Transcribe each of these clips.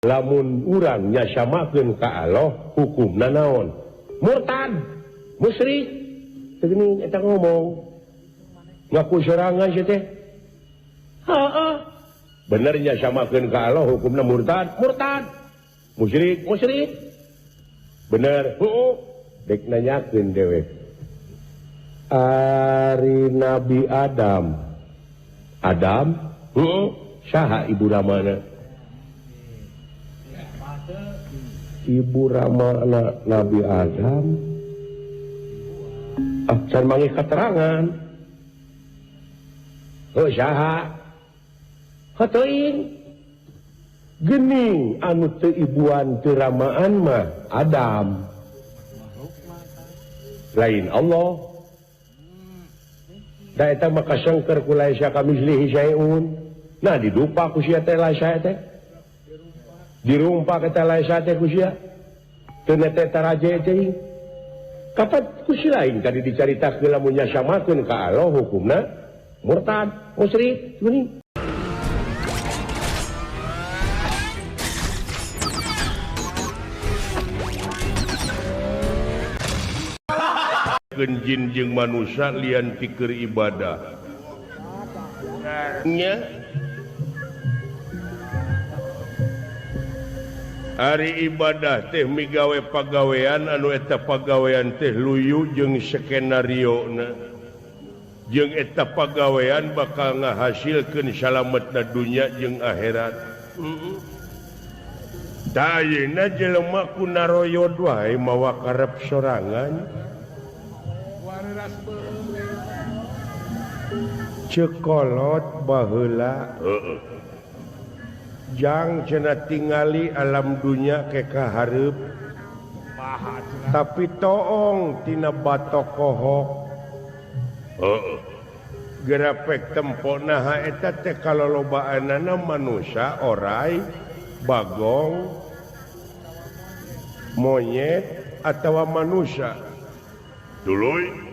lamun urang nyasamakeun ka Allah hukumna naon? Murtad, musyrik. Teu geuning eta ngomong. Ngaku sorangan sia teh. Heeh. Bener nyasamakeun ka Allah hukumna murtad, murtad. Musyrik, musyrik. Bener. Heuh. Dek nanyakeun dewe. Ari Nabi Adam. Adam? Heuh. Saha ibu ramana? Ibu ramana Nabi Adam. Can manggih keterangan. Oh saha? Heuteing. Geuning anu teu ibuan teu ramaan mah Adam. Lain Allah. Da eta mah kasengker ku laisa kamislihi syai'un. Nah didupa ku sia teh laisa teh. Dirumpa kata laisa teh ku sia. Teu nete taraje teh. Kapan ku si lain kadi dicaritakeun lamun nyasamakeun ka Allah hukumna murtad, musyrik, geuning. Jin jeung manusia lian pikir ibadah nya ari ibadah teh migawe pagawean anu eta pagawean teh luyu jeung skenario na jeung eta pagawean bakal ngahasilkeun salametna dunya jeung akhirat. Da ayeuna jelema ku naroyod wae mawa karep sorangan. Cekolot baheula jang cenah tingali alam dunya ke kahareup tapi toong tina batok kohok gerapek tempona ha eta teh kalolobaanana manusia orai bagong monyet atawa manusia duluy.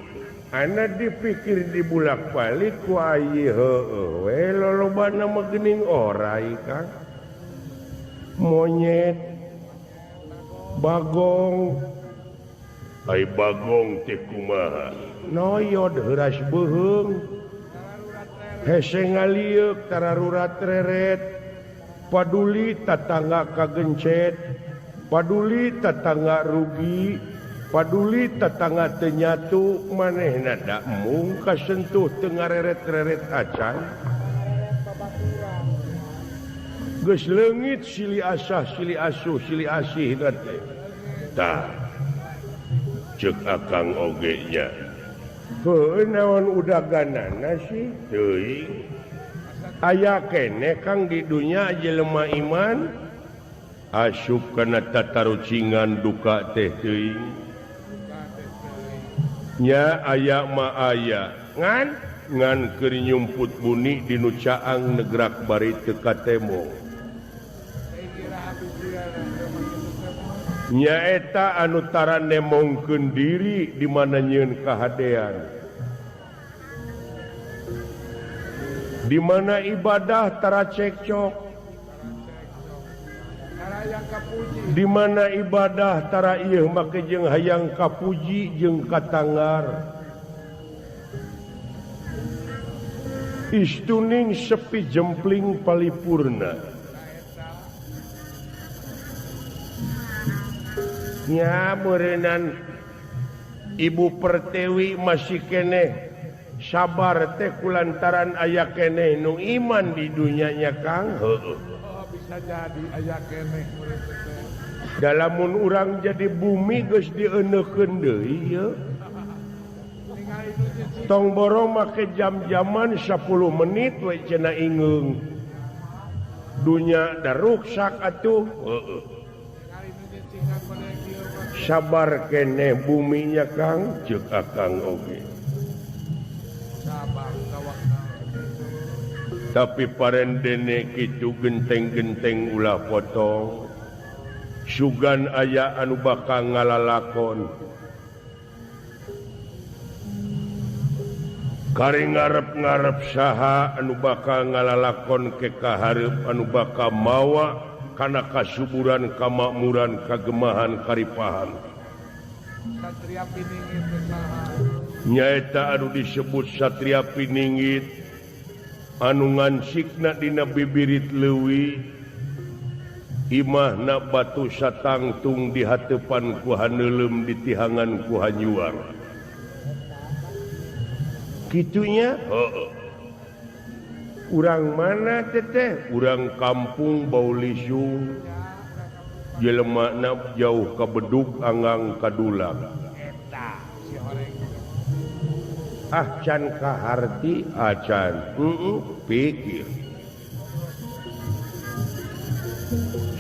Ana dipikir dibulak-balik ku ayi heueuh we lolobana mah geuning orai Kang. Monyet bagong ai bagong teh kumaha noyod heuras beuheung hese ngalieuk tararurat reret paduli tatangga kagencet paduli tatangga rugi paduli tetangga teu nyatu manehna da mung kasentuh teu ngareret-reret acan geus leungit silih asah silih asuh silih asih teh tah ceuk akang oge nya heueuh naon udaganana sih teuing aya keneh Kang di dunya jelema iman asup kana tatarucingan duka teh teuing nya aya ma aya ngan keur nyumput buni dinu caang negrak bari teu katemo nya eta anu tara nemongkeun diri di mana nyieun kahadean di mana ibadah tara cekcok di mana ibadah tara ieu make jeung hayang kapuji jeung katanggar istuning sepi jempling palipurna nya meureunnan Ibu Pertiwi masih keneh sabar teh kulantaran aya keneh nu iman di dunya nya Kang heueuh bisa jadi aya keneh dalamun urang jadi bumi geus dieuneukkeun deui ieu tong boro make jam-jaman 10 menit we cenah ingeung dunya da ruksak atuh heueuh sabar keneh bumi nya Kang ceuk akang oge sabar tapi parendene kitu genteng-genteng ulah potong sugan aya anu bakal ngalalakon kari ngarep-ngarep saha anu bakal ngalalakon ke kahareup anu bakal mawa kana kasuburan kamakmuran kagemahan karipahan nyaeta anu disebut Satria Piningit anu ngancikna dina bibirit leuwih imahna batu satangtung di hatepan ku haneulem di tihangan ku hanyuar kitunya urang mana teteh urang kampung Baulisung jelemakna jauh ka Bedug anggang kadulang can kaharti acan pikir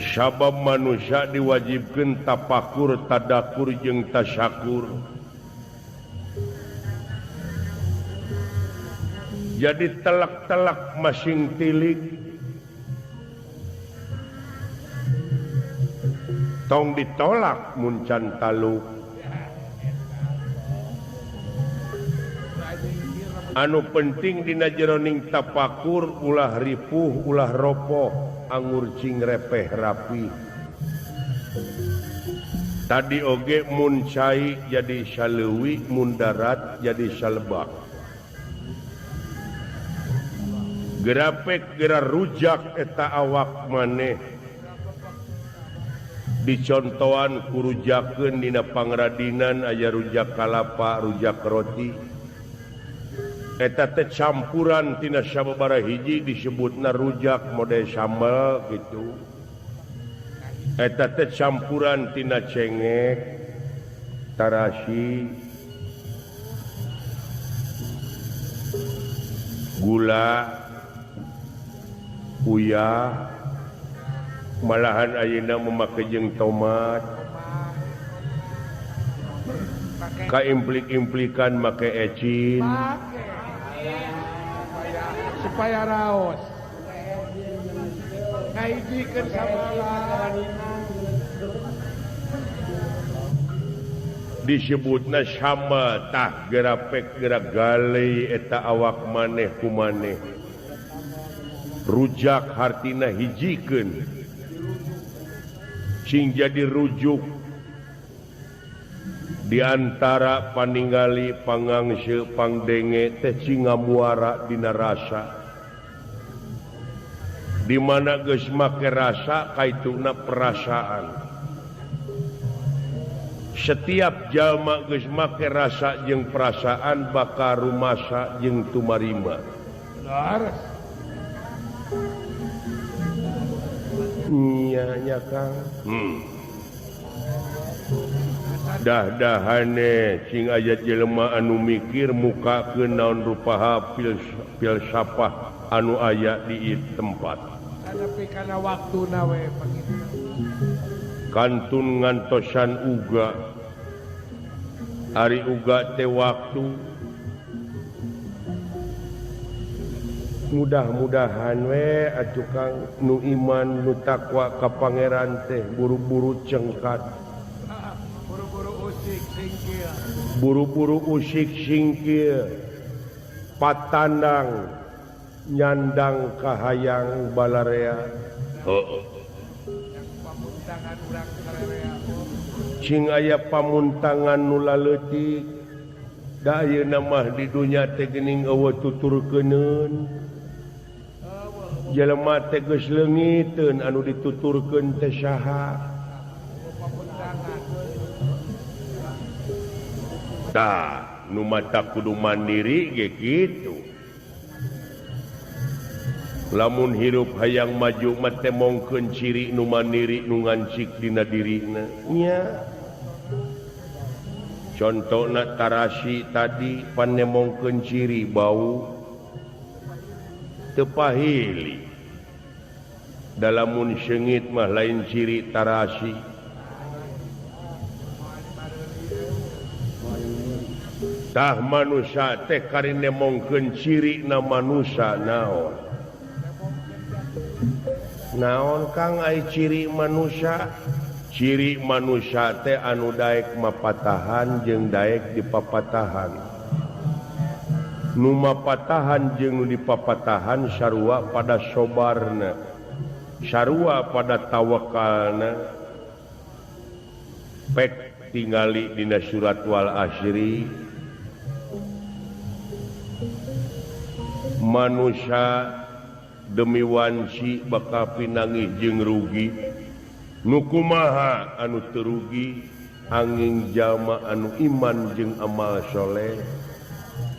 sabab manusia diwajibkeun tapakur tadakur jeung tasyakur jadi telak-telak masing tilik tong ditolak muncan taluk anu penting dina jeroning tapakur ulah ripuh ulah ropoh anggur cing repeh rapi tadi oge mun cai jadi saleuwi mun darat jadi salebak gerapek gera rujak eta awak maneh dicontohan ku rujakeun dina pangradinan aya rujak kalapa rujak roti eta teh campuran tina sababaraha hiji disebutna rujak model sambal gitu eta teh campuran tina cengek tarasi gula uyah malahan ayeuna memake jeung tomat kaimplik-implikan make ecin supaya raos ngahijikeun samalan disebutna sambal tah gerapek gerak galei eta awak maneh ku maneh rujak hartina hijikeun sing jadi rujuk di antara paninggali pangangse pangdenge teh cingamuara dina rasa di mana geus make rasa kaituna perasaan setiap jalma geus make rasa jeung perasaan bakal rumasa jeung tumarima nya Kang dah-dahane cing aya jelema anu mikir mukakeun naon rupaha filsafah anu aya di tempat tapi kana waktuna we kantun ngantosan uga ari uga teh waktu mudah-mudahan we atuh Kang nu iman nu takwa ka pangeran teh buru-buru cengkat buru-buru usik singkir patandang nyandang kahayang balarea cing aya pamuntangan nu laleutik da ayeuna mah di dunya teh geuning eueuh tuturkeuneun jelema teh geus leungiteun anu dituturkeun teh saha tah nu mata kudu mandiri ge kitu lamun hirup hayang maju mah teh mongkeun ciri nu mandiri nu ngancik dina dirina nya contona tarasi tadi panemongkeun ciri bau teu pahili dalamun seungit mah lain ciri tarasi tah manusia teh karinemongkeun ciri na manusia naon Kang ai ciri manusia ciri manusia teh anu daek mapatahan jeung daek dipapatahan nu mapatahan jeung nu dipapatahan sarua pada sobarna sarua pada tawakalna pek tingali dina surat wal asyri manusia demi wanci bakal pinangih jeung rugi nu kumaha anu terugi angin jalma anu iman jeung amal soleh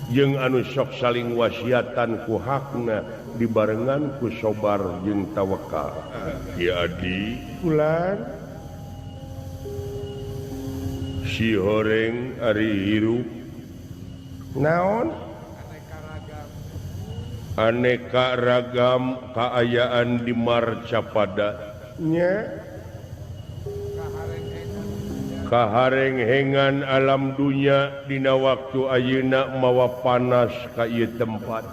jeung anu sok saling wasiatan ku hakna dibarengan ku sobar jeung tawakal. Ya adi ulan si horeng ari hirup naon aneka ragam kaayaan di marcapada nya kahareng-hengan alam dunya dina waktu ayeuna mawa panas ka ieu tempat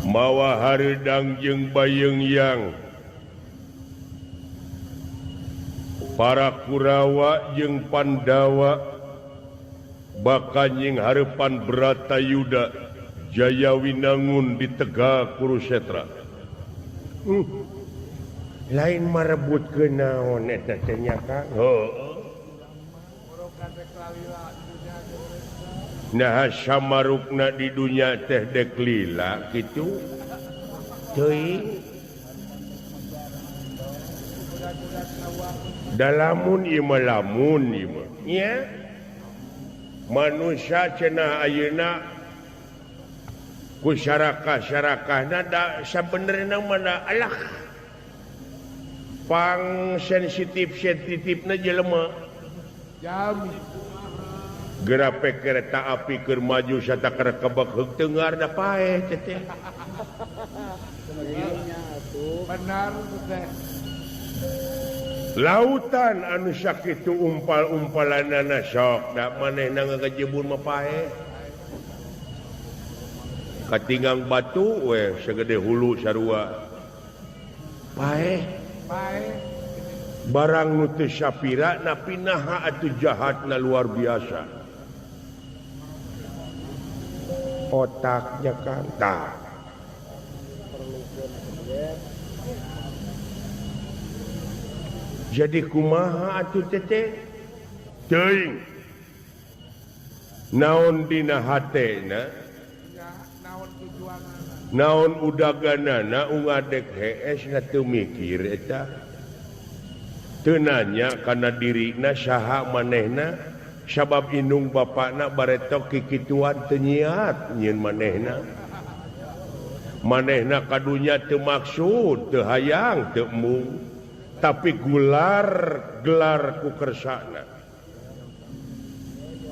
mawa hareudang jeung bayeung-yang para Kurawa jeung Pandawa bakanying harepan Bratayuda Jayawinangun di Tegak Kurusetra lain marebut ke naon eta teh nya Kang. Nah samarukna di dunya teh dek lila kitu teuing dalamun ieu mah lamun ieu mah nya manusia cenah ayeuna ku syarakah-syarakahna da sabenerna mana alah pang sensitif-sensitifna jelema Jami. gerape kereta api keur maju satakar kebak heug teungarna paeh teh. Benar teh. Lautan anu sakitu umpal-umpalanana sok da manehna ngagejebun mah paeh. Katinggang batu we sagede hulu sarua. Paeh. Baik. Barang nu teu sapira napi naha atuh jahatna luar biasa. Otaknya kan tah. Jadi kumaha atuh teh? Teuing. Naon dina hatena? Naon tujuanna? Naon udaganana ungadek hees na teu mikir eta teu nanya kana dirina saha manehna sabab indung bapakna baretok kikituan teu nyiat nyieun manehna kadunya teu maksud teu hayang teu mung tapi gelar ku kersana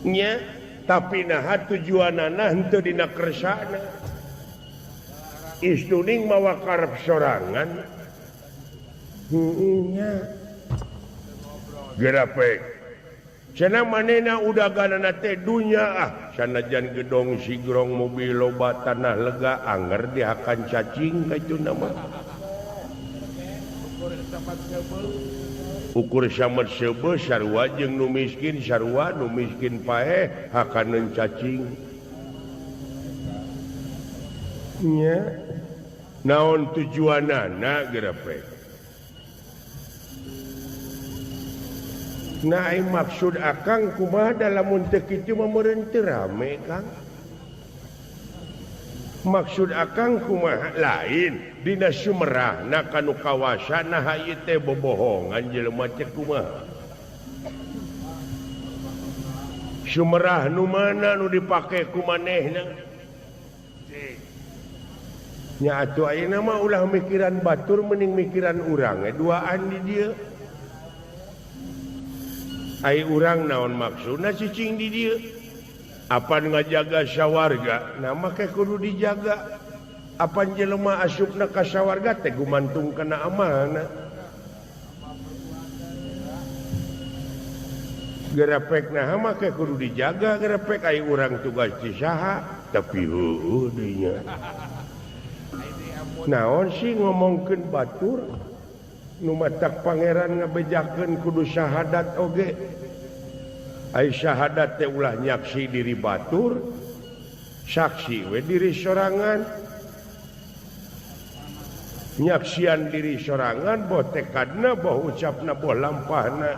nya tapi naha tujuanana henteu dina kersana istuning mawa karep sorangan nya gerapek cenah manehna udaganana teh dunya sanajan gedong sigrong mobil loba tanah lega anger dihakan cacing kaituna mah ukur samet seubeuh sarua jeung nu miskin sarua nu miskin paeh hakaneun cacing nya naon tujuanana gerapek nah maksud akang kumaha dalamun teu kitu mah meureun teu rame Kang maksud akang kumaha lain dina sumerahna kanu kawasan nah ieu teh bobohongan jelema teh kumaha sumerah nu mana nu dipake ku manehna nya atuh ayeuna mah ulah mikiran batur mending mikiran urang duaan di dieu ai urang naon maksudna cicing di dieu apan ngajaga sawarga nah make kudu dijaga apan jelema asupna ka sawarga teh gumantung kana amalna gerepek nah make kudu dijaga gerepek ai urang tugas di saha tapi heueuh dinya naon sih ngomongkeun batur nu matak pangeran ngabejakeun kudu syahadat oge ai syahadat teh ulah nyaksi diri batur saksi we diri sorangan nyaksian diri sorangan boh tekadna boh ucapna boh lampahna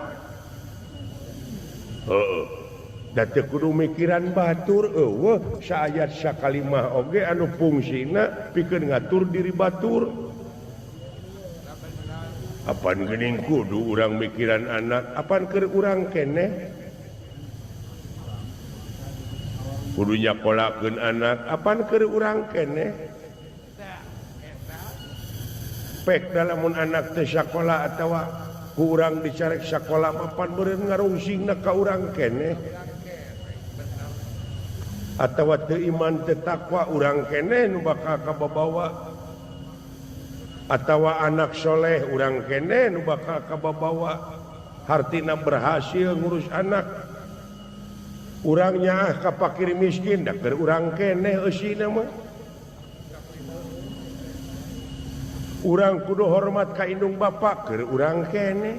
da teu kudu mikiran batur eueuh saayat sakalimah oge anu fungsina pikeun ngatur diri batur apan geuning kudu urang mikiran anak apan keur urang keneh kudu nyakolakeun anak apan keur urang keneh pek dalamun anak teh sakola atawa ku urang dicarek sakola mapan beureun ngarungsingna ka urang keneh atawa teu iman teu takwa urang keneh nu bakal kababawa atawa anak soleh urang keneh nu bakal kababawa hartina berhasil ngurus anak urang nyaah ka fakir miskin da keur urang keneh eusina mah urang kudu hormat ka indung bapa keur urang keneh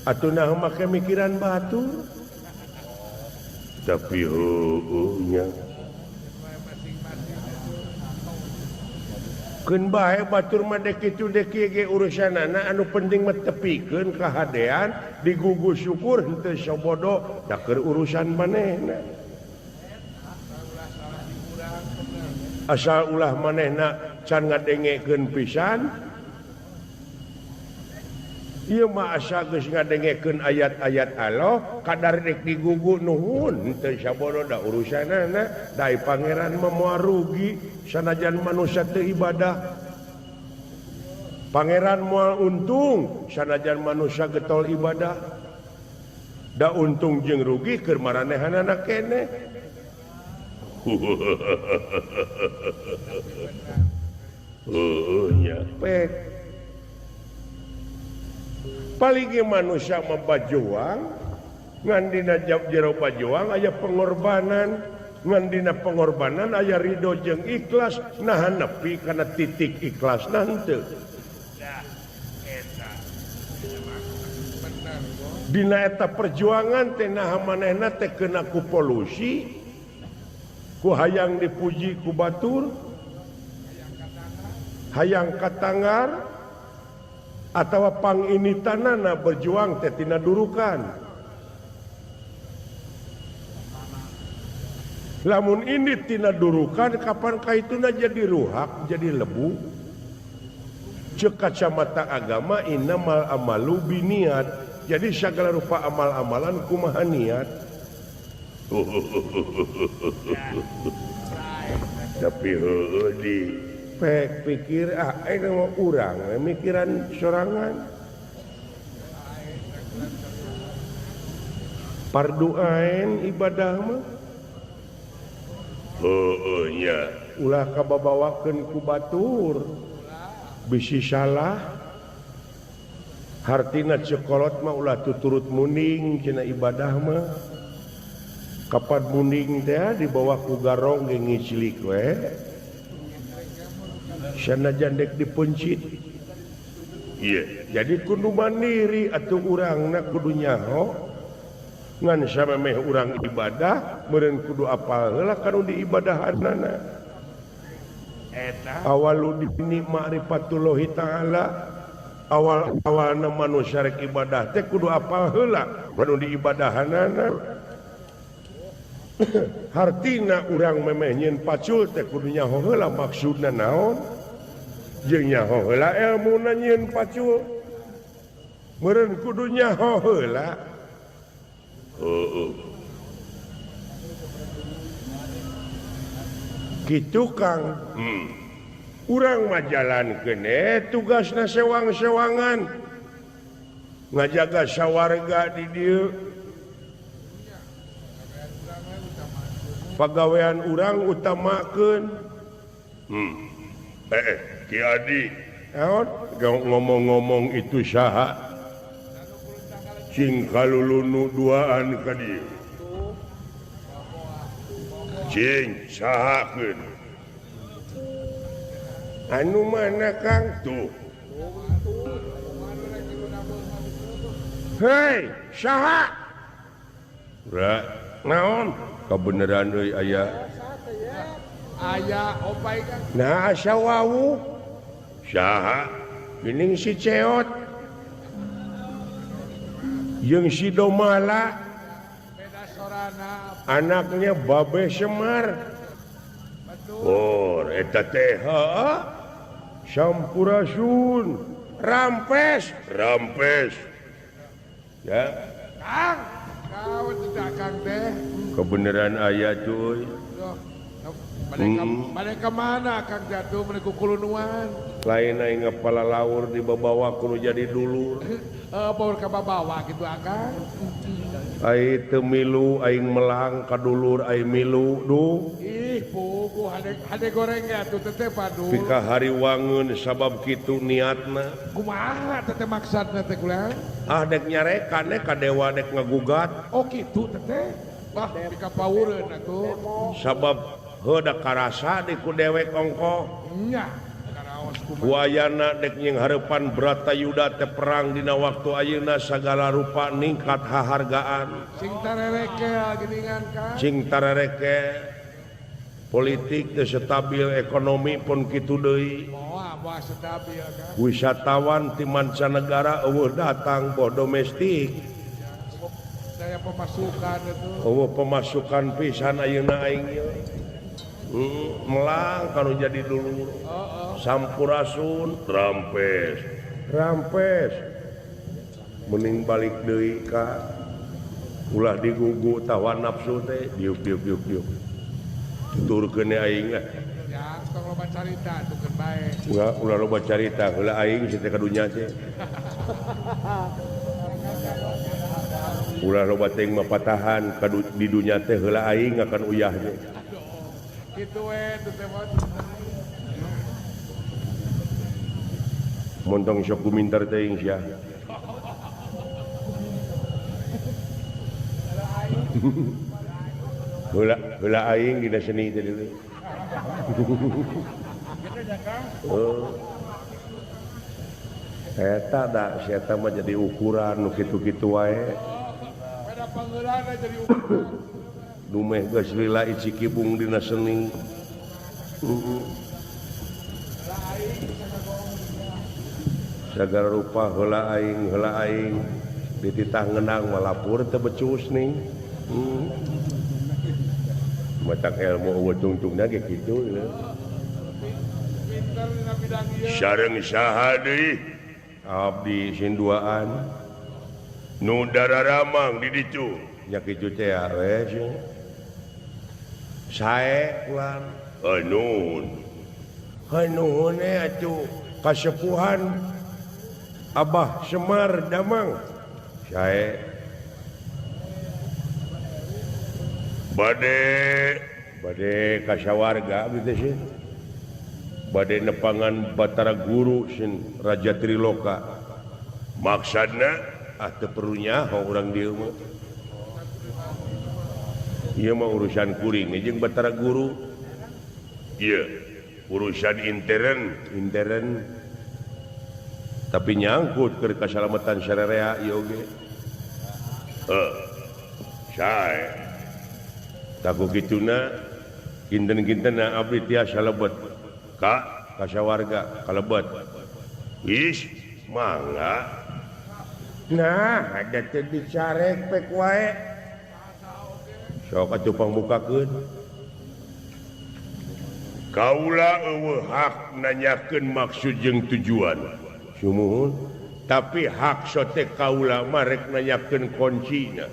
atuh nah make mikiran batur tapi nya keun bae batur mah dek kitu dek ieu ge urusanana anu penting mah tepikeun kahadean digugus syukur henteu sabodo da keur urusan manehna asal ulah manehna can ngadengekeun pisan ieu mah asa geus ngadengekeun ayat-ayat Allah kadar dek digugu nuhun henteu sabodo da urusanana dai pangeran mah moal rugi sanajan manusia teu ibadah pangeran moal untung sanajan manusia getol ibadah da untung jeung rugi keur maranehanana keneh nya pek paling manusia mah bajuang ngan dina jero bajuang aya pengorbanan ngan dina pengorbanan aya ridho jeung ikhlas naha nepi kana titik ikhlas henteu dina eta perjuangan teh naha manehna teh kena ku polusi ku hayang dipuji ku batur hayang katangar atawa panginitanana berjuang teh tina durukan lamun ini tina durukan kapan kaituna jadi ruhak jadi lebu ceuk kacamata agama innamal amalu biniat jadi segala rupa amal-amalan kumaha niat tapi di pek pikir ini mau urang mikiran sorangan fardu ain ibadah mah nya ulah kababawakeun ku batur bisi salah hartina cekolot mah ulah tuturut muning cenah ibadah mah kapan muning teh dibawa ku garong ge ngicilik we sanajan dek dipencit iya jadi kudu mandiri atuh urangna kudu nyaho ngan samemeh urang ibadah meureun kudu apal heula kanu di ibadahanna eta awalu dini ma'rifatullahi ta'ala awal-awalna manusia rek ibadah teh kudu apal heula kanu di ibadahanna hartina urang memeh nyeun pacul teh kudu nyaho heula maksudna naon jeung nyaho heula ilmuna nyeun pacul meureun kudu nyaho heula kitu Kang urang mah jalankeun tugasna sewang-sewangan ngajaga sawarga di dieu pagawean urang utamakeun Ki Adi ngomong-ngomong itu saha cing kalulunu duaan ka dieu cing sahakeun anu mana Kang tuh hei saha naon kabeneran euy aya aya opay Kang nah asa wawuh Saha geuning si Ceot jeung si Domala beda sorana anaknya Babe Semar. Oh eta teh Sampurasun Rampes ya Kang kau tidak Kang teh kebenaran aya cuy. Duh, balik ke mana Kang jatuh meneku kulunuan Lain aing ngapala laur dibawa kudu jadi dulur. bawa ke bawa gitu Kang. Ai teu milu aing melang ka dulur aing milu duh. Ih pugu hade goreng ya tuh teteh padu. Pika hari wangun sabab kitu niatna. Kumaha teteh maksudna teh kulang? Ah dek nyarekan ka dewa dek ngagugat. Oh gitu teteh. Wah pika paureun atuh. Sabab heuda karasa di ku dewek ongko. Nya. Karaos kumaha. Buayana dek nying hareupan Bratayuda teh perang dina waktu ayeuna sagala rupa ningkat hahargaan. Sing tarereke geuningan Kang. Cing tarereke politik teu stabil ekonomi pun kitu deui. Moal stabil Kang. Wisatawan ti mancanegara eueuh datang boh domestik. Daya pemasukan itu. Eueuh pemasukan pisan ayeuna aing ieu. Melang kanu jadi dulu. Sampurasun Rampes. Mending balik deui ka ulah digugu tawa nafsu teh diuk. Tuturkeun aing lah. Ya, tong loba carita tukeun bae. Ulah loba carita heula aing situ ka dunya teh. Ulah loba teuing mapatahan di dunya teh heula aing akan uyah teh. Kitu we teh mah. Montong sok guminter teuing sia. Heula aing dina seni teh deui. Eta da sia mah jadi ukuran nu kitu-kitu wae. Pada pangeulana jadi ukuran. Dumeh geus lila ici kibung dina seni. Sagala rupa heula aing di titah ngeunang malapur teu becus ning. Matak ilmu eueuh tungtungna ge kitu. Pinter dina bidang ieu. Sareng saha deui? Abdi sinduaan. Nu dararamang di ditu. Nya kitu teh we. Sae ulang. Hanuhun atuh kasepuhan Abah Semar Damang. Sae bade kasawarga gitu sih. Bade nepangan Batara Guru sin Raja Triloka. Maksudna teu perlu nyaho urang dieu mah. Ieu mah urusan kuring jeung Batara Guru. Ieu urusan intern. Tapi nyangkut ke kasalamatan sararea ieu oge. Sae. Taku kituna kinten-kintenna abdi tiasa lebet ka kasawarga kalebet. Is mangga. Nah, ada teh dicarek pek wae. Sok atuh pangbukakeun. Kaula eueuh hak nanyakeun maksud jeung tujuan. Sumuhun, tapi hak sote kaula mah rek nanyakeun kuncina.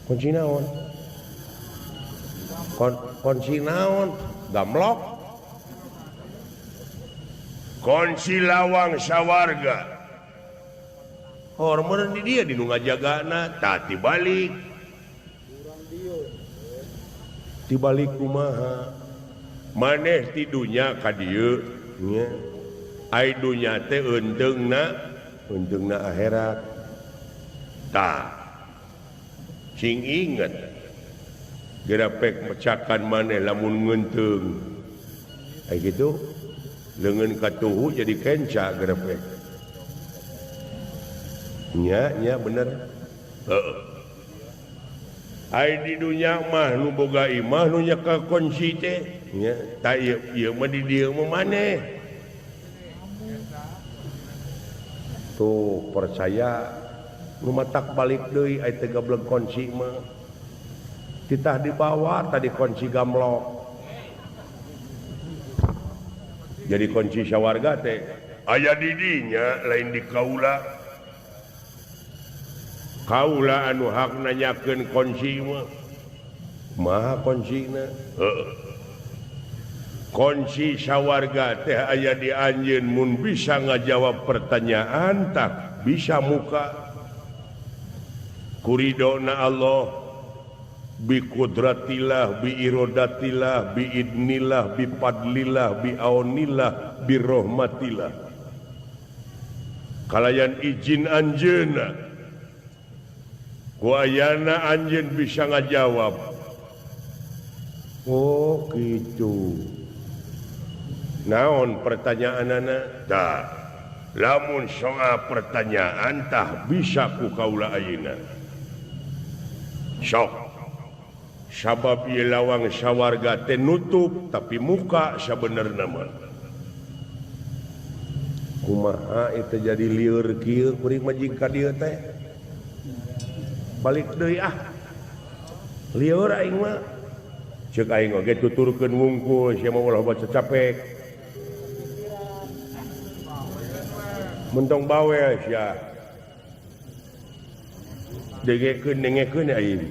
Kunci naon? Kunci naon? Gamlok. Kunci lawang sawarga. Hormon di dia di nu ngajagana tah tibalik. Tibalik kumaha? Maneh ti dunya ka dieu nya. Ai dunya teh eunteungna akhirat. Tah. Sing inget. Gerapek mecakan maneh lamun ngeunteung. Ai kitu. Leungeun katuhu jadi kenca gerapek. Nya bener. Heeh. Ai di dunya mah nu boga imah nu nya ka kunci teh nya ta ieu mah di dieu mah maneh. tuh percaya lumatak balik deui aya teh gablek kunci mah titah dibawa tadi kunci gamlok jadi kunci sawarga teh aya di dinya lain di kaula anu hak nanyakeun kunci mah maha kuncina kunci sawarga teh aya di anjeun mun bisa ngajawab pertanyaan tak bisa muka kuridona Allah bi kudratillah bi irodatillah bi idnillah bi fadlillah bi aunillah bi rahmatillah kalayan izin anjeunna ku ayana anjeun bisa ngajawab oh gitu naon pertanyaanana tah lamun soal pertanyaan tah bisa ku kaula ayeuna sok sabab ieu lawang sawarga teh nutup tapi muka sabenerna mah kumaha itu jadi lieur kieu kuring majing ka dieu teh balik deui lieur aing mah ceuk aing oge tuturkeun wungkul sia mah ulah baca capek mentong bawe sia dengekeun aing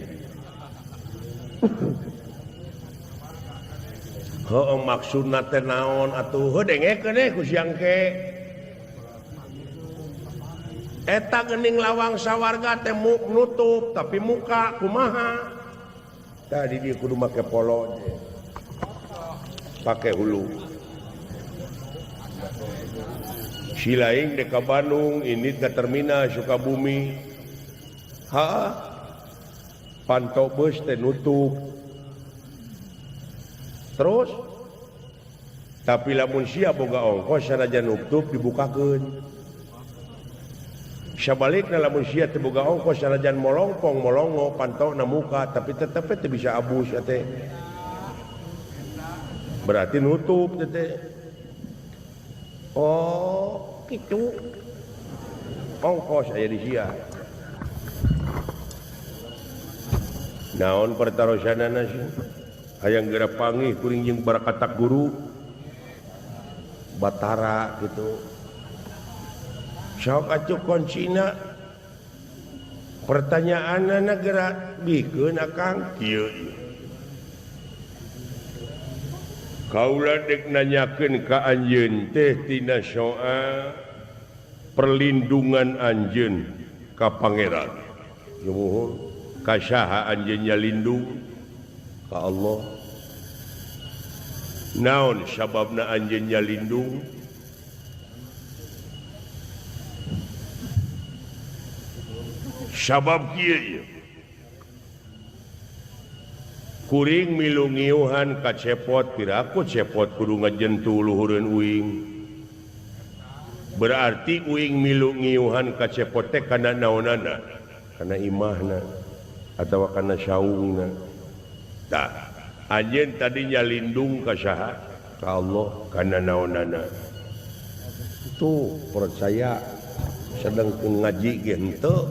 heuh maksudna teh naon atuh heuh dengekeun ku siang ke eta geuning lawang sawarga teh nutup tapi muka kumaha tadi dia kudu make polo pakai hulu si lain deka Bandung ini ke terminal Sukabumi pantau bus teh nutup terus tapi lamun sia boga ongkos sanajan nutup dibukakeun sabalikna lamun sia teu boga ongkos sanajan molongpong molongo pantona muka tapi tetep teh bisa abus teh berarti nutup teh oh kitu ongkos aya di sia naon pertarosanana sih hayang geura panggih kuring jeung barakatak guru Batara gitu sok atuh kuncina pertanyaanna geura bikeun akang kieu kaula dek nanyakeun ka anjeun teh tina soal perlindungan anjeun ka pangeran nyuwun ka saha anjeun nyalindung ka Allah naon sababna anjeun nyalindung sabab kieu kuring milu ngiuhan ka cepot piraku cepot kudu ngajentu luhureun uing berarti uing milu ngiuhan ka cepot teh kana naonana kana imahna atawa kana saungna tah anjeun tadi nyalindung ka saha ka Allah kana naonana itu percaya sedang ngaji ge henteu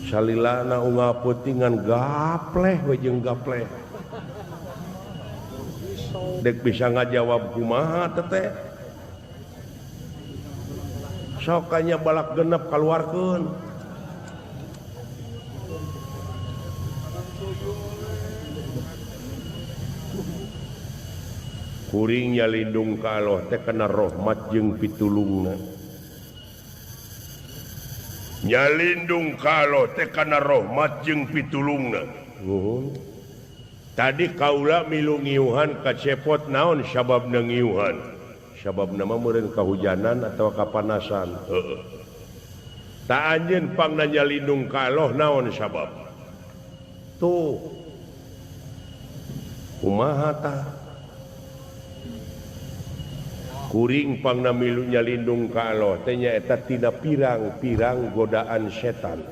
salilana unggah putingan gapleh we jeung gapleh dek bisa ngajawab kumaha teteh sok nya balak genep kaluarkeun kuring nyalindung ka Allah teh kana rahmat jeung pitulungna nyalindung ka Allah teh kana rahmat jeung pitulungna tadi kaula milu ngiuhan ka cepot naon sababna ngiuhan sababna mah meureun kahujanan atawa kapanasan ta anjeun pangna nyalindung ka Allah naon sabab tuh kumaha tah kuring pangna milu nyalindung ka Allah teh nyaeta tina pirang-pirang godaan setan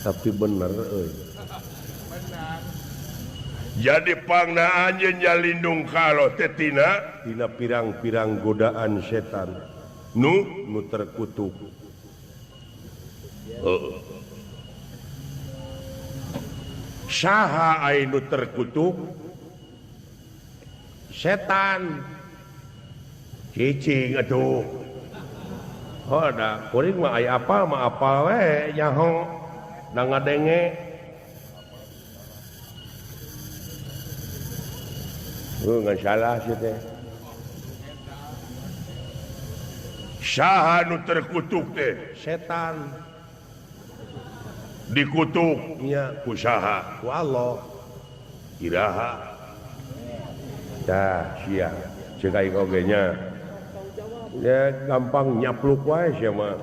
tapi bener jadi pangna anjeunnya lindung kalau tetina tina pirang-pirang godaan setan nu terkutuk. Saha anu terkutuk? Setan. Cicing atuh. Hoda, kuring mah aya apa mah apa we nyaho da ngadenge. Nggak salah sih teh. Saha nu terkutuk teh? Setan. Dikutuknya ku saha? Ku Allah. Iraha. Dah sia. Ceuk aing oge nya. Ya gampang nyapluk wae sia mah.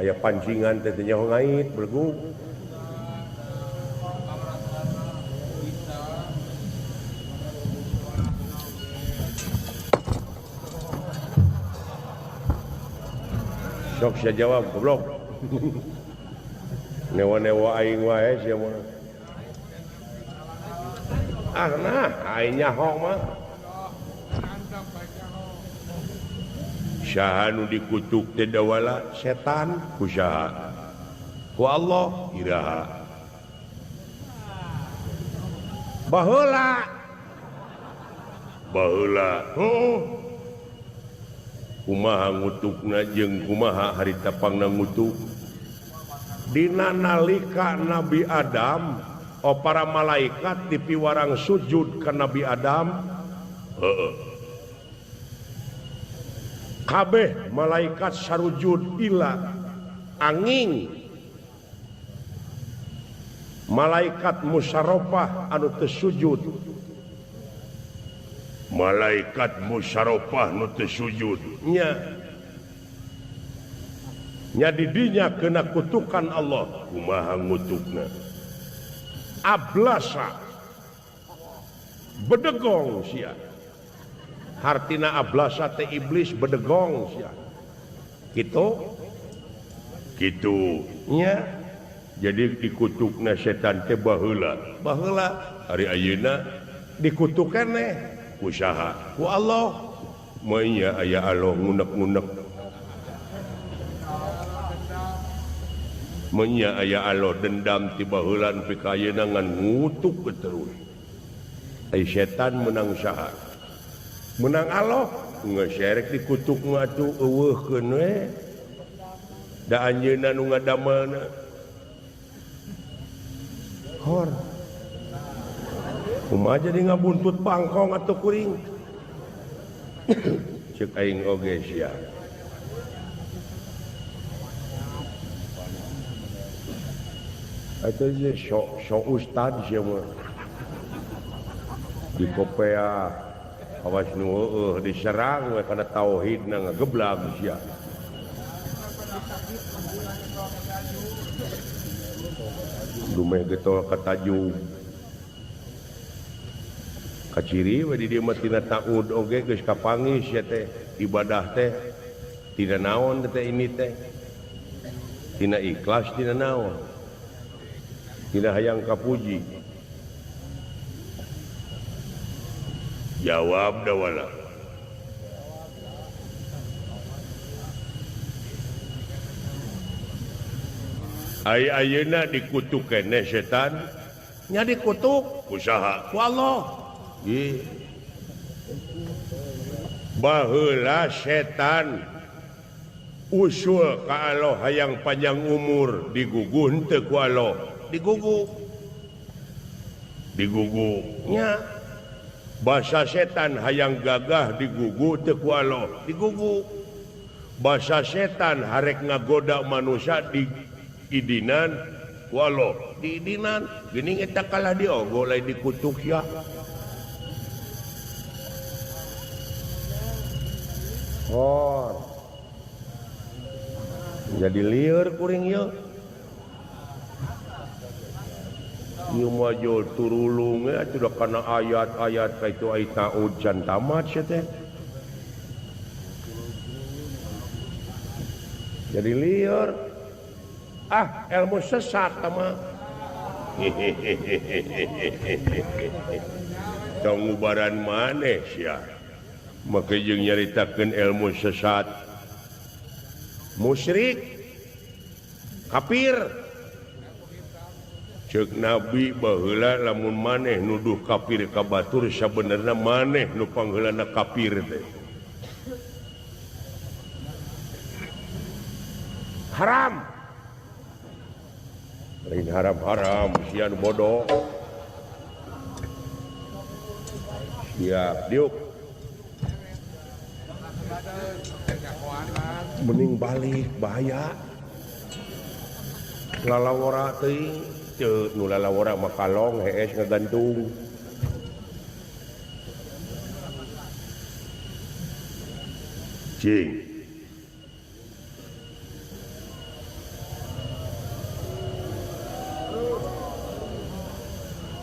Aya pancingan teh teh nyaho ngait bergug. Sok saya jawab, goblok. Newa-newa aing wae sia mah. Ah nah, aing nyaho mah. Saha nu dikutuk teh dawala setan ku saha? Ku Allah iraha. Baheula. Kumaha ngutukna jeung kumaha harita pangna ngutuk dina nalika Nabi Adam para malaikat dipiwarang sujud ka Nabi Adam kabeh malaikat sarujud ila angin malaikat musyarafah anu teu sujud malaikat musyarafah nu teu sujud nya didinya kena kutukan Allah kumaha ngutukna ablasa bedegong sia hartina ablasa teh iblis bedegong sia kitu nya jadi dikutukna setan teh baheula hari ayeuna dikutuk keneh ku saha? Ku Allah. Maya aya Allah ngunek-ngunek. Maya aya Allah dendam ti baheula nepi ka ayeuna ngan ngutuk terus. Ai setan menang saha? Menang Allah. Geus serek dikutuk mah atuh eueuhkeun we. Da anjeunna nu ngadamelna. Hor. Kumaha jadi ngabuntut pangkong atau kuring ceuk aing oge sia atuh ye sok ustad sia mah di kopea awas nu diserang we kana tauhidna ngageblag sia lumeh getol katajung kaciri we di dieu mah tina taud oge geus kapangis ya teh ibadah teh tina naon teh ini teh tina ikhlas tina naon tina hayang kapuji jawab da wala ayeuna dikutuk keneh setan nya dikutuk ku saha? Ku Allah. Baheula setan usul ka Allah hayang panjang umur diguguh henteu ku Allah diguguh nya basa setan hayang gagah diguguh teu ku Allah diguguh basa setan harek ngagoda manusia di idinan ku Allah di idinan geuning eta kalah diogo lain dikutuk ya. Oh, jadi lieur kuring ieu. Ieu mah jol turulung ya sudah kana ayat-ayat kaitu aya taud can tamat sia teh. Jadi lieur. Ilmu sesat mah. ngubaran maneh sia maka jeung nyaritakeun ilmu sesat musyrik kafir ceuk nabi baheula lamun maneh nuduh kafir ka batur sabenerna maneh nu pangheulana kafir teh haram lain haram sia nu bodoh siap diuk mending balik bahaya lalawara teuing ceuk nu lalawara mah kalong hees ngagantung cing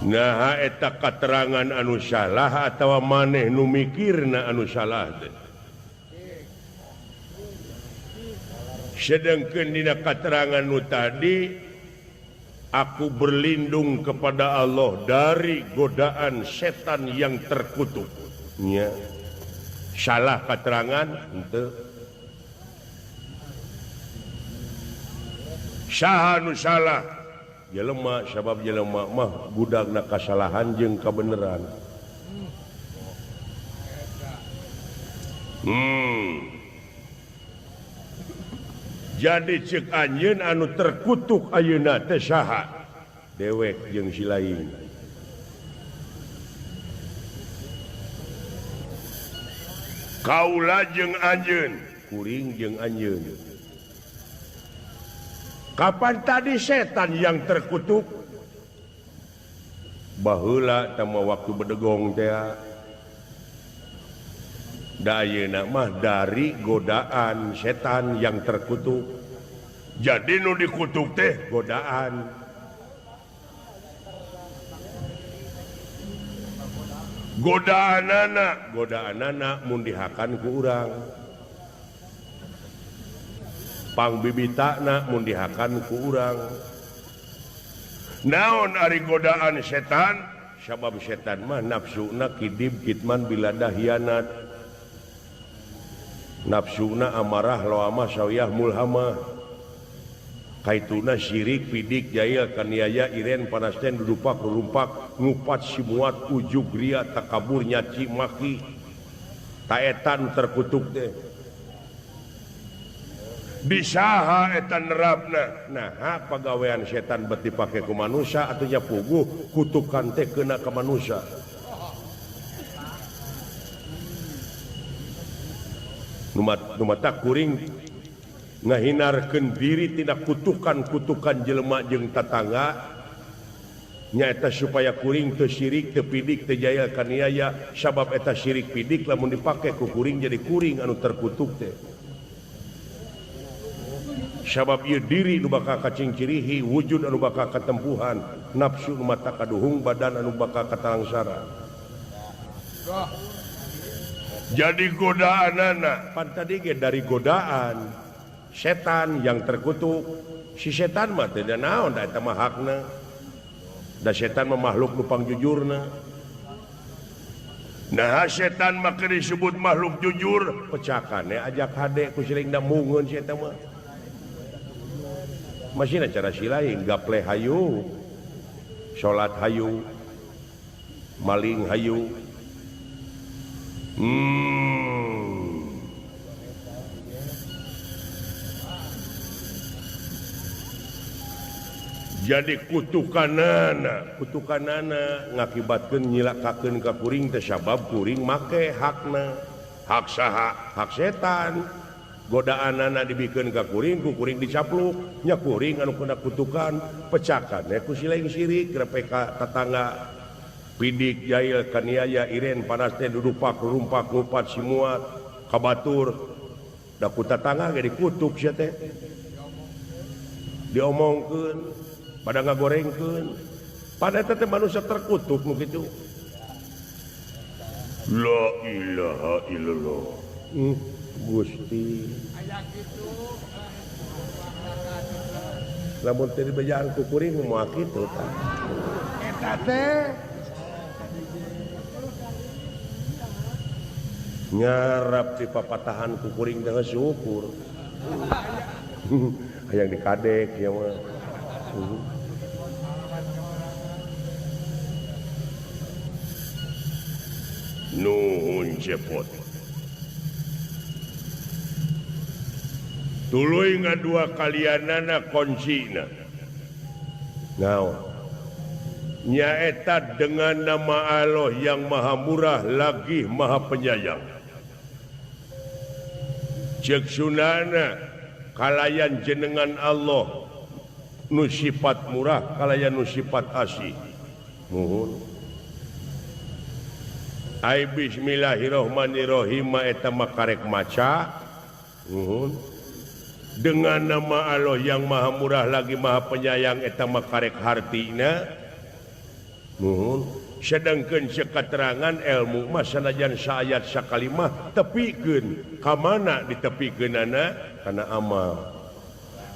nah eta katerangan anu salah atawa maneh nu mikirna anu salah teh sedangkan dina keterangan nu tadi aku berlindung kepada Allah dari godaan setan yang terkutuk nya salah keterangan henteu saha nu salah jelema sabab jelema mah budakna kasalahan jeung kabeneran jadi cek anjeun anu terkutuk ayeuna teh saha dewek jeung si lain kaula jeung anjeun kuring jeung anjeun kapan tadi setan yang terkutuk baheula tama waktu bedegong teh da ayeuna mah dari godaan setan yang terkutuk jadi nu dikutuk teh godaan godaanana mun dihakan ku urang pangbibitana mun dihakan ku urang naon ari godaan setan sabab setan mah nafsuna kidib kitman bilada hianat nafsuna amarah loamah sawiyah mulhamah kaituna syirik pidik jaya kaniaya iren panasten dudupak rurumpak ngupat simuat ujug ria takabur nyaci maki taetan terkutuk teh disaha etan nerapna nah pagawean setan beti pake ku manusia atuh nya puguh kutukan teh kena ka manusia numata kuring ngahinarkeun diri tina kutukan-kutukan jelema jeung tatangga nyaeta supaya kuring teu syirik teu pidik teu jaya kaniaya sabab eta syirik pidik lamun dipake ku kuring jadi kuring anu terkutuk teh sabab ieu diri nu bakal kacingcirihi wujud anu bakal katempuhan nafsu nu mata kaduhung badan anu bakal katalangsara jadi godaanana pan tadi ge dari godaan setan yang terkutuk si setan mah teh naon da eta mah hakna da setan mah makhluk nu pangjujurna nah setan mah keur disebut makhluk jujur pecakan ajak hade ku siring da mungeun si eta mah masih cara silain gaple hayu salat hayu maling hayu jadi kutukanana ngakibatkeun nyilakakeun ka kuring teh sabab kuring make hakna hak saha hak setan godaanana dibikeun ka kuring ku kuring dicapluk nya kuring anu kena kutukan pecakan ku silaing syirik grepe ka tatangga pidik jail kaniaya iren panasnya dudupak rumpak ngupat simuat kabatur da ku tatangga ge dikutuk sia teh diomongkeun pada ngagorengkeun pada eta teh manusia terkutuk nu kitu la ilaha illallah Gusti aya kitu lamun teu dibejaan ku kuring moal kitu tah. Eta teh Nyarap di papatahan ku kuring teh syukur. Hayang dikadek ya mah. Nuhun cepot. Tuluy ngadua kalianana kuncina. Naon? Nyaeta dengan nama Allah yang Maha Murah lagi Maha Penyayang. Cek sunana kalayan jenengan Allah nu sifat murah kalayan nu sifat asih. Muhun. Ai bismillahirrahmanirrahim eta makarek maca. Muhun. Dengan nama Allah yang Maha Murah lagi Maha Penyayang eta makarek hartina. Muhun. Sedangkan sekaterangan ilmu mah sanajan saayat sakalimah tepikeun ka mana ditepikeunana kana amal.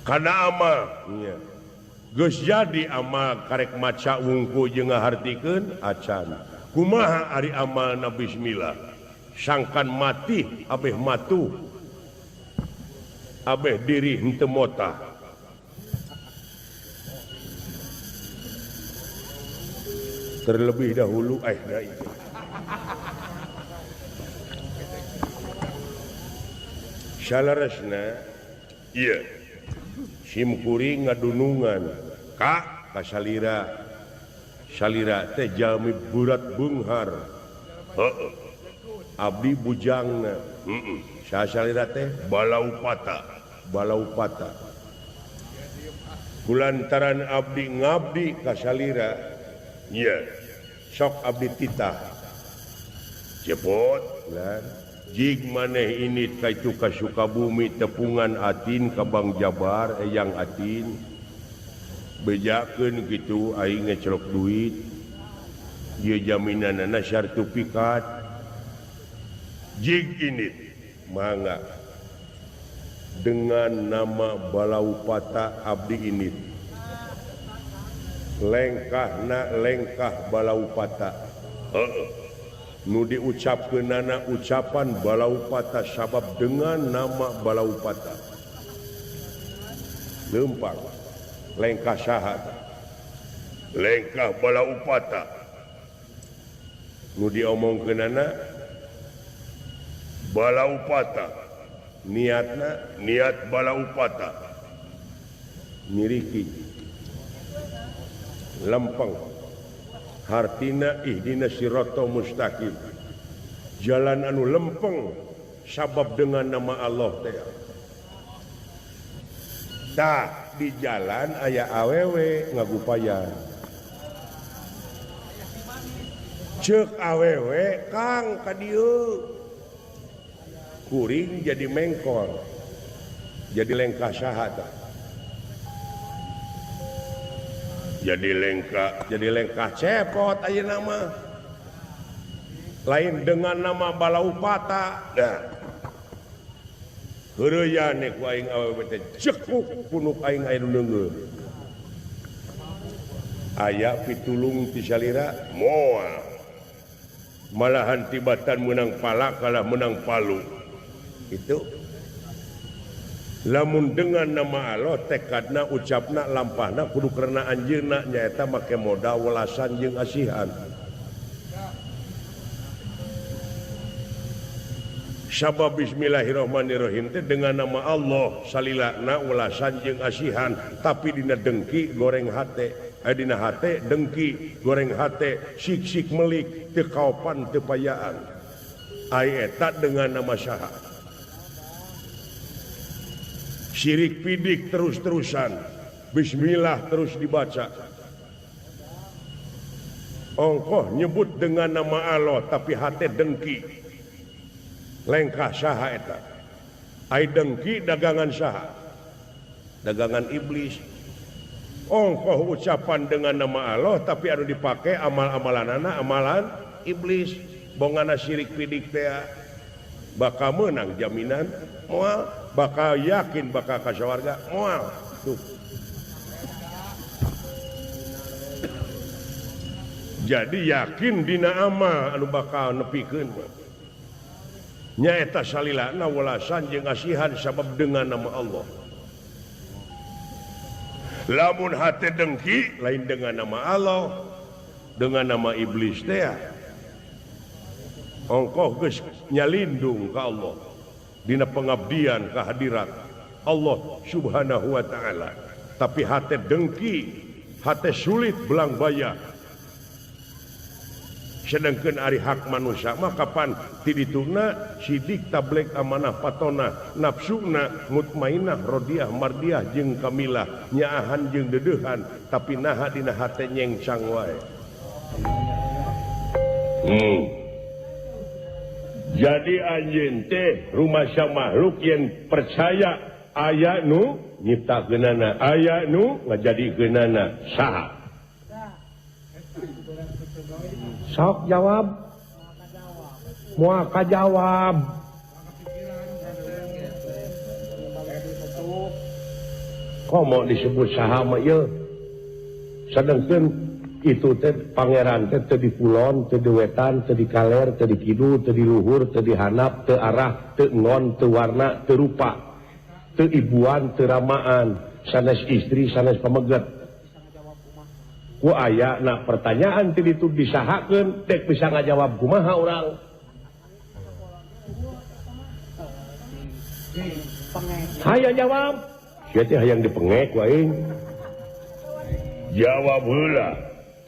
Kana amal nya. Geus jadi amal karek maca wungku jeung ngahartikeun acan. Kumaha ari amalna bismillah. Sangkan mati abeh matu. Abeh diri henteu motah. Terlebih dahulu dai. Salaresna iya simkuring ngadunungan ka salira salira teh jalmi burat beunghar heuh abdi bujangna salira teh balaupata kulantaran abdi ngabdi ka salira. Iya, sok abdi titah. Cepot, lan jig maneh ini kaitu ka Sukabumi tepungan atin ka Bang Jabar eyang atin. Bejakeun kitu aing ngecelok duit. Ieu jaminanana sertifikat. Jig ini mangga dengan nama Balaupata abdi ini. Lengkah Balaupata nu diucapkeunana ucapan Balaupata sabab dengan nama Balaupata lempang lengkah saha lengkah Balaupata nu diomongkeunana Balaupata niatna niat Balaupata miriki lempeng hartina ihdina siratal mustaqim jalan anu lempeng sabab dengan nama Allah teh tah di jalan aya awewe ngagupayan ceuk awewe Kang ka dieu kuring jadi mengkol jadi lengkah saha tah jadi lengkah cepot ayeuna mah lain dengan nama Balaupata dah heureuyan ku aing awewe teh cekuk punuk aing aya nu leungeur aya pitulung ti salira moal malahan tibatan menang pala kalah menang palu itu lamun dengan nama Allah tekadna ucapna lampahna kudu karena anjeunna nyaeta make modal welasan jeung asihan sabab bismillahirrahmanirrahim teh dengan nama Allah salilana welasan jeung asihan tapi dina dengki goreng hate dina hate dengki goreng hate sik-sik melik teu kaopan teu payaan ai eta dengan nama saha syirik pidik terus-terusan bismillah terus dibaca ongkoh nyebut dengan nama Allah tapi hati dengki lengkah saha eta ai dengki dagangan saha dagangan iblis ongkoh ucapan dengan nama Allah tapi anu dipake amal-amalanana amalan iblis bongana syirik pidik teh bakal menang jaminan moal bakal yakin bakal ka sawarga moal tuh jadi yakin dina ama anu bakal nepikeun nyaeta salilana walasan jeung asihan sabab dengan nama Allah. Lamun hate dengki lain dengan nama Allah, dengan nama iblis teh ongkoh geus nyalindung ka Allah dina pengabdian ka hadirat Allah Subhanahu wa taala. Tapi hate dengki, hate sulit belang baya. Sedangkan ari hak manusia mah kapan tidituna sidik tablek amanah patona nafsuna mutmainah rodiah mardiah jeung kamilah nyaahan jeung dedeuhan tapi naha dina hate nyengsang wae. Jadi anjeun teh rumasya makhluk yang percaya aya nu nyiptakeunana aya nu ngajadikeunana saha? Sok jawab. Moal kajawab. Komo disebut saha mah ieu? Sadengkeun itu teh pangeran teh teu di kulon, teu di wetan, teu di kaler, teu di kidul, teu di luhur, teu di handap, teu arah, teu ngon, teu warna, teu rupa, teu ibuan, teu ramaan, sanes istri, sanes pameget. Ku aya na pertanyaan teh ditu disahakeun dek bisa ngajawab kumaha urang. Hayang jawab. Sia teh hayang dipengek wae. Jawab heula.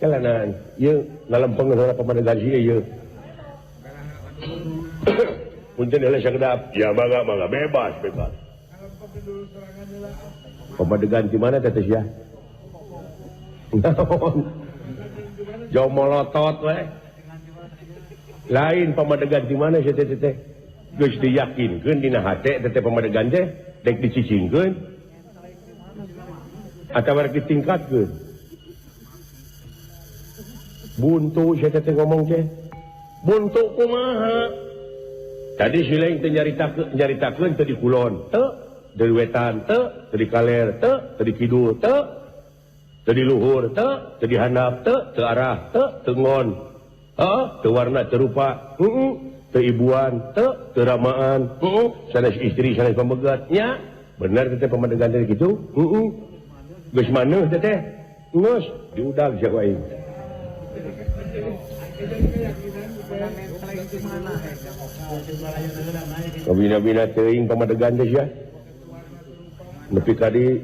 Kalanan, ieu ngalempeng heula pamadegan si ieu. Punten heula sakedap. Ya mangga bebas. Pamadegan di mana teh sia? Jauh molotot we. Lain pamadegan di mana sih teh? Geus diyakinkeun dina hate teh pamadegan teh dek dicicingkeun. Atawa rek ditingkatkeun. Buntu sih teh ngomong teh. Buntu kumaha? Tadi sileung teh nyaritakeun teh di kulon, teu di wetan, teu di kaler, teu di kidul, teu di luhur, teu di handap, teu arah, teu ngon, teu warna, teu rupa, teu ibuan, teu ramaan, sanes istri, sanes pamegat, nya, bener teh pamadegan teh kitu, geus maneuh teh, geus diudag sia wae. Kabina-bina teuing pamadegan teh sia. Nepi ka di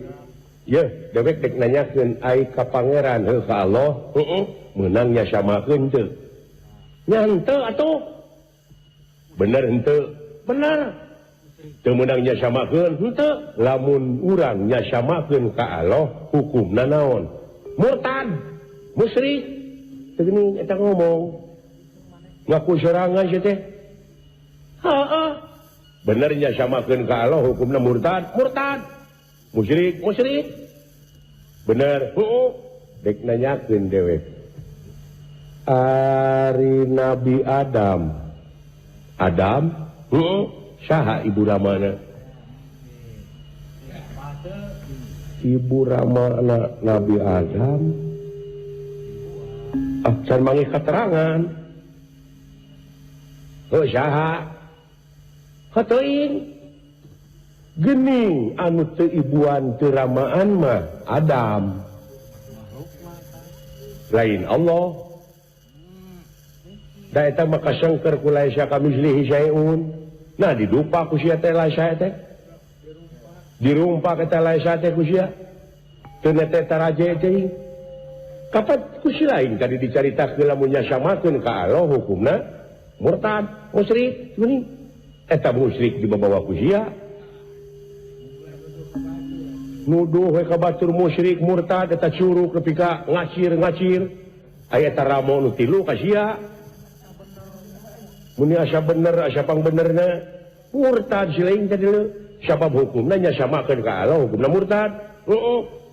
ya, dewek dek nanyakeun ai ka pangeran heuh ka Allah, meunang nya samakeun teu? Nya henteu atuh. Bener henteu? Bener. Teu meunang nya samakeun? Henteu. Lamun urang nya samakeun ka Allah, hukumna naon? Murtad, musyrik. Teu geuning eta ngomong. Ngaku sorangan sia teh. Heeh. Bener nya samakeun ka Allah, hukumna murtad, murtad. Musyrik, bener, dek nanyakeun dewek. Ari Nabi Adam, saha ibu ramana? Ibu ramana Nabi Adam, can manggih keterangan. Saha? Hatuin. Gening anu teu ibuan teu ramaan mah Adam. Lain Allah. Da eta mah kasengker ku laisa kamislihi syai'un. Nah didupa ku sia teh laisa teh. Dirumpa ka teh laisa teh ku sia. Teu teh taraje teh. Kapan ku si lain kadi dicaritakeun lamun nya samakeun ka Allah hukumna murtad, musyrik, geuning. Eta musyrik dibawa ku sia. Nuduh we ka batur musyrik murtad eta curug nepi ka ngacir aya eta ramo nu tilu ka sia mun asa bener asa pangbenerna murtad sileung teh deuleu sabab hukumna nya samakeun ka Allah hukumna murtad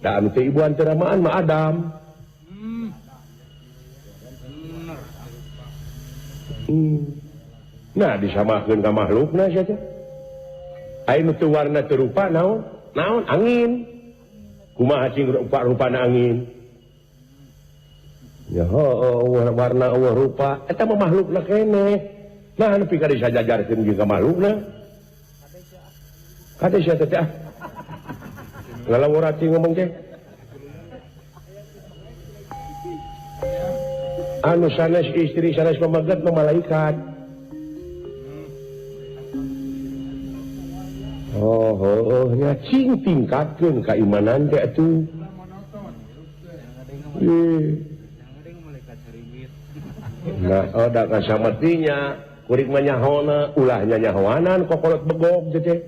da anu teh ibuan teu ramaan mah Adam nah disamakeun ka makhlukna sia teh aya nu teu warna teu rupa naon angin kumaha cing rupa-rupana angin Ya, warna rupa eta mah makhlukna keneh. Nah, nepi ka disajajarkeun jeung ka makhlukna. Kade sia teh ah. Lalang urang ngomong teh. Anu sanes istri sanes pamagat mah malaikat. Nya cing tingkatkeun keimanan teh atuh. Nah, da kasametinya kuring mah nyahona, ulahnya nyahoanan kokolot begog teh.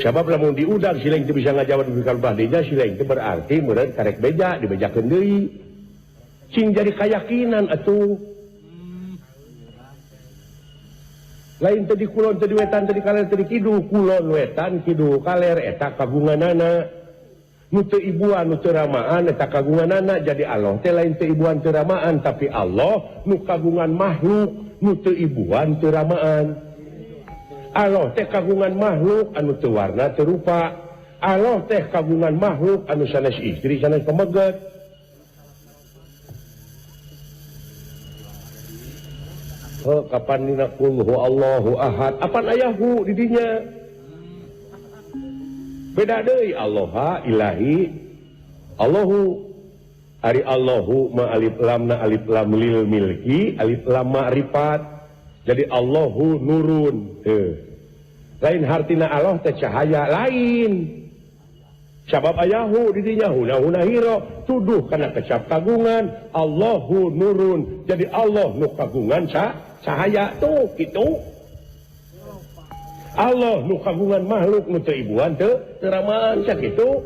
Sabab lamun diudag sileng teu bisa ngajawab di kalbah dinya sileng teh berarti meureun karek beja dibejakeun deui. Cing jadi keyakinan atuh. Lain tadi kulon tadi wetan tadi kaler tadi kidul kulon wetan kidul kaler eta kagunganana nu teu ibuan nu teu ramaan eta kagunganana jadi Allah teh lain teu ibuan teu ramaan tapi Allah nu kagungan makhluk nu teu ibuan teu ramaan Allah teh kagungan makhluk anu teu warna teu rupa Allah teh kagungan makhluk anu sanes istri sanes pameget. Kapan dina qul huwallahu ahad apan ayahu di dinya beda deui Allah ilahi Allahu ari Allahu ma alif lamna alif lam lil milki alif lam ma'rifat jadi Allahu nurun lain hartina Allah teh cahaya lain sabab ayahu di dinya huna hiro tuduh kana kecap kagungan Allahu nurun jadi Allah nu kagungan cahaya tuh gitu Allah nu kagungan makhluk nu teu ibuan teu ramaan sakitu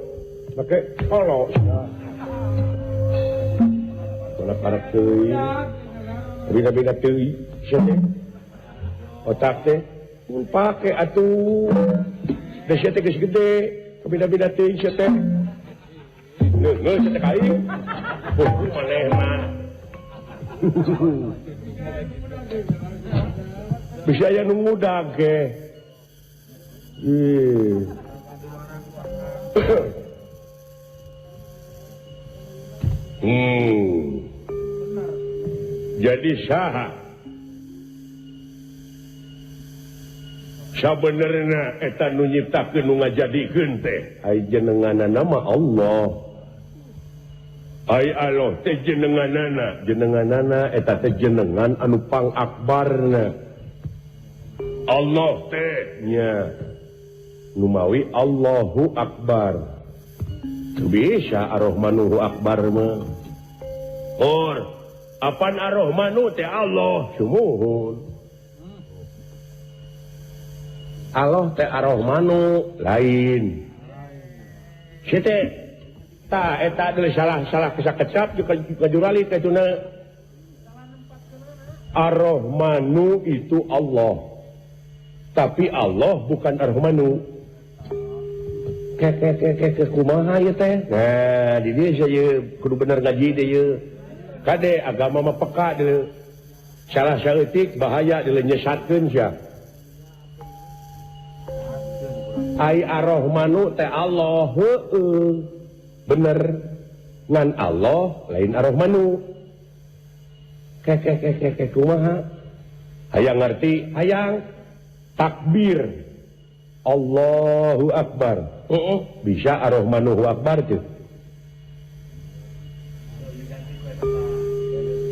make Allah mana karep teuing beda-beda teuing sia teh otak teh mun pake atuh da sia teh geus gede beda-beda teuing sia teh geus sia teh kai maneh mah bisa aya nu ngudag ge. Jadi saha sabenerna eta nu nyiptakeun nu ngajadikeun teh ai jenenganna nama Allah. Ai Allah teh jenenganana eta teh jenengan anu pangakbarna. Allah teh nya nu mawi Allahu Akbar. Teu bisa Ar-Rahmanuhu Akbar mah. Or apan Ar-Rahmanu teh Allah sumuhun. Allah teh Ar-Rahmanu lain. Sia teh ta eta adalah salah kesakecap juga jurali teh tuna Ar-Rahmanu itu Allah. Tapi Allah bukan Ar-Rahmanu. Kumaha ya teh? Nah, di dia saya kudu bener ngaji deh ya. Kade agama mah peka deh. Salah saeutik bahaya deh nyesatkeun sia. Ai Ar-Rahmanu teh Allah heueuh. Bener ngan Allah lain Ar-Rahmanu. Kumaha? Hayang ngerti? Hayang takbir Allahu Akbar. Bisa Ar-Rahmanuhu Akbar tuh.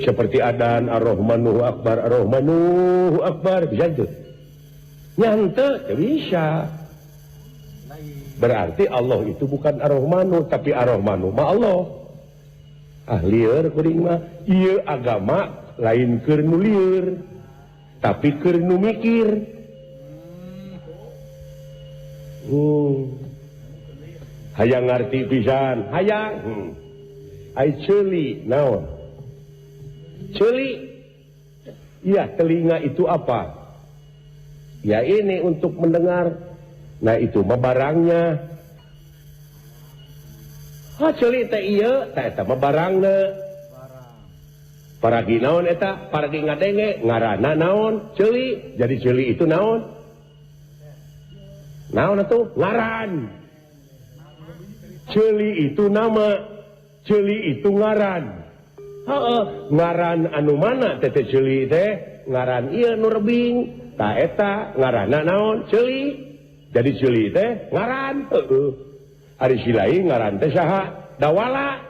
Seperti adan Ar-Rahmanuhu Akbar, Ar-Rahmanuhu Akbar bisa tuh. Nyante bisa. Berarti Allah itu bukan Ar-Rahmanu tapi Ar-Rahmanu mah Allah. Lieur kuring mah ieu agama lain keur nu lieur tapi keur nu mikir. Hayang ngarti pisan, hayang. Ai ceuli naon? Ceuli. Iya, telinga itu apa? Ya ini untuk mendengar. Nah itu mah barangnya. Ceuli teh ieu, teh eta mah barangna. Paragi naon eta? Paragi ngadenge ngaranna naon? Ceuli. Jadi ceuli itu naon? Naon atuh? Ngaran. Ceuli itu nama. Celi itu ngaran. Ngaran anu mana tete celi teh ngaran iya nu rebing ta eta ngaranna naon celi jadi celi teh ngaran ari silai ngaran teh saha dawala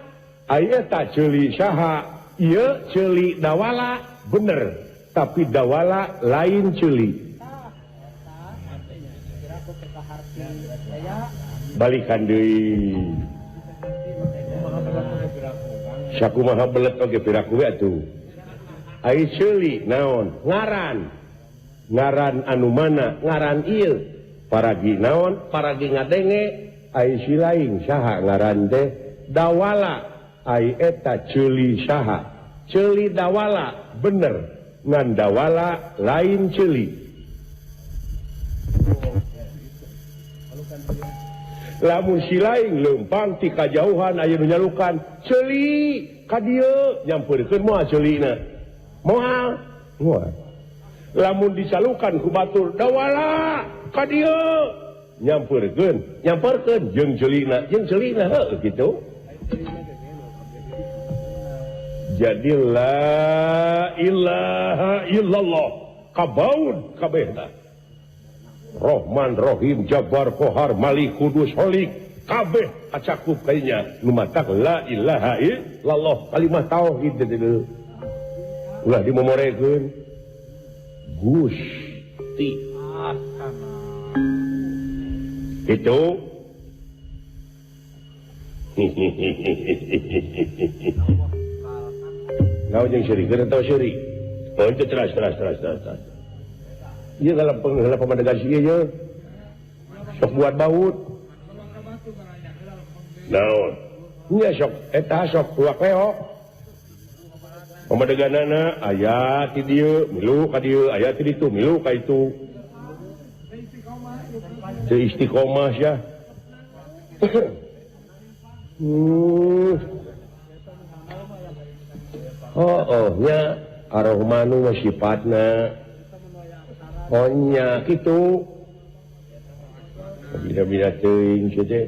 aya ta celi saha ieu celi dawala bener tapi dawala lain celi balikan deui sakumaha belet oge piraku we atuh ai ceuli naon ngaran anu mana ngaran ieu paragi naon paragi ngadenge ai silaing saha ngaran teh dawala ai eta ceuli saha ceuli dawala bener ngan dawala lain ceuli lamun silaing leumpang ti kajauhan aya nu nyalukan ceuli ka dieu nyampeurkeun moal ceulina moal lamun disalukan ku batur dawala ka dieu nyampeurkeun jeung ceulina heuh kitu jadi la ilaha illallah kabaud kabehna Rahman Rahim Jabbar Qahar Malik Kudus Holik kabeh acakup kayaknya lumatak la ilaha illallah kalimat tauhid itu ulah dimomorekeun Gusti itu ngau jeung syirik keur teu syirik oh itu teras ieu kalau pemandangan si ieu sok buat baut naon nya sok eta sok tuak leok pemandanganana aya ti dieu milu ka dieu aya ti ditu milu ka itu teu istiqomah sia nya ar-Rahmanu wa sifatna nya kitu bida-bida teuing kieu teh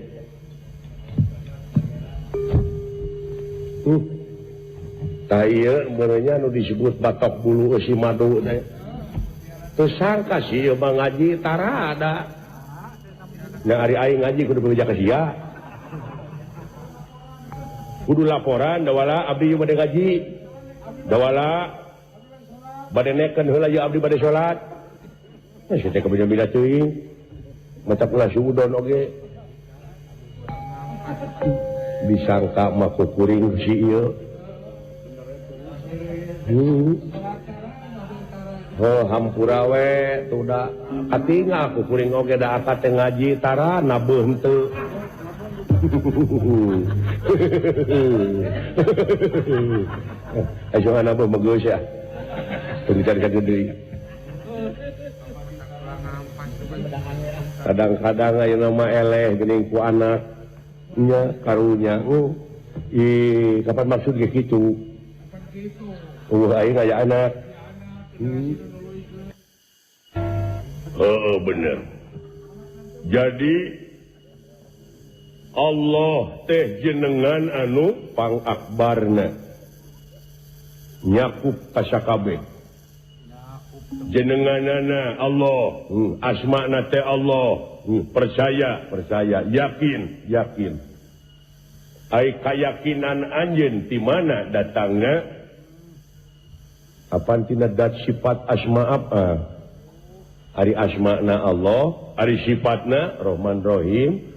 tah ieu beureunya nu disebut batok bulu eusi madu teh teu sangka si ieu mah ngaji tarada nah ari aing ngaji kudu bebeja ka sia kudu laporan dawala abdi ieu bade ngaji dawala bade neken heula ieu abdi bade salat saya teh kabida-bida teuing matak ulah suudon oge disangka mah kuring si ieu hampura we tuh da katingal kuring oge da akad teh ngaji tara nabeuh henteu ayo nabeuh mah geus ya teu deui kadang-kadang aya nama eleh geuning ku anak nya karunya kapan maksud ge kitu aing aya anak bener jadi Allah teh jenengan anu pangakbarna nyakup kasakabeh jenenganana Allah asmana teh Allah percaya yakin ai kayakinan anjeun ti mana datangna apan tina dat sifat asma ari asmana Allah ari sifatna Rahman Rahim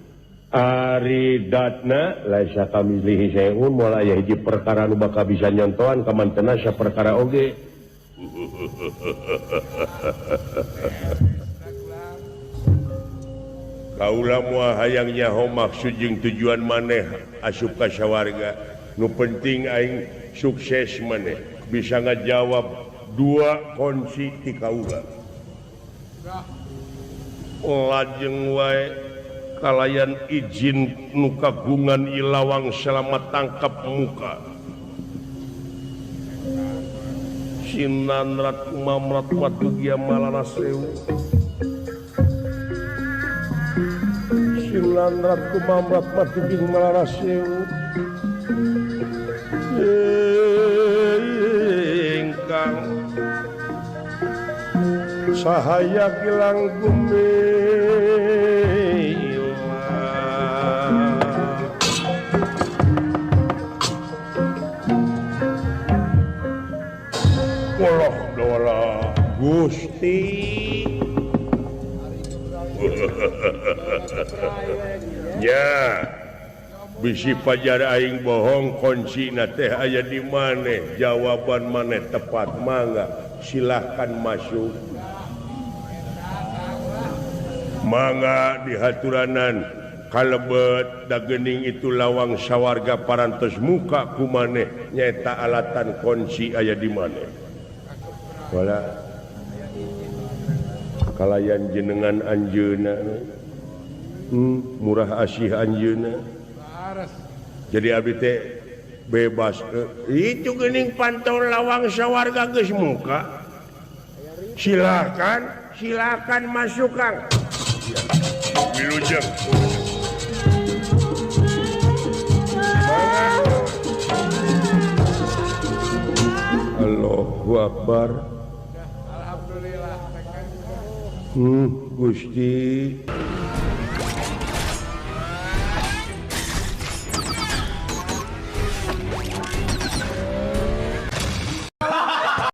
ari datna laisa kamitslihi syai'un moal aya hiji perkara nu bakal bisa nyontohan ka mantena saperkara oge kaula moal hayang nyaho maksud jeung tujuan maneh asup ka sawarga nu penting aing sukses maneh bisa ngajawab dua kunci ti kaula lajeng wae kalayan izin nu kagungan ilawang selamat tangkap muka Sinanrat mamrat matugia malaraseu Sinanrat mamrat matugia malaraseu sahaya kilang gumbe Allah dola Gusti ya bisi pajar aing bohong kunci teh aya di maneh jawaban maneh tepat mangga silahkan masuk mangga dihaturanan kalebet dagening itu lawang sawarga parantos muka ku maneh nyaeta alatan kunci aya di maneh wala kalayan jenengan anjeuna murah asih anjeuna jadi abdi teh bebas itu geuning pantau lawang sawarga geus muka silakan masuk Kang wilujeng Allahu Akbar Alhamdulillah Gusti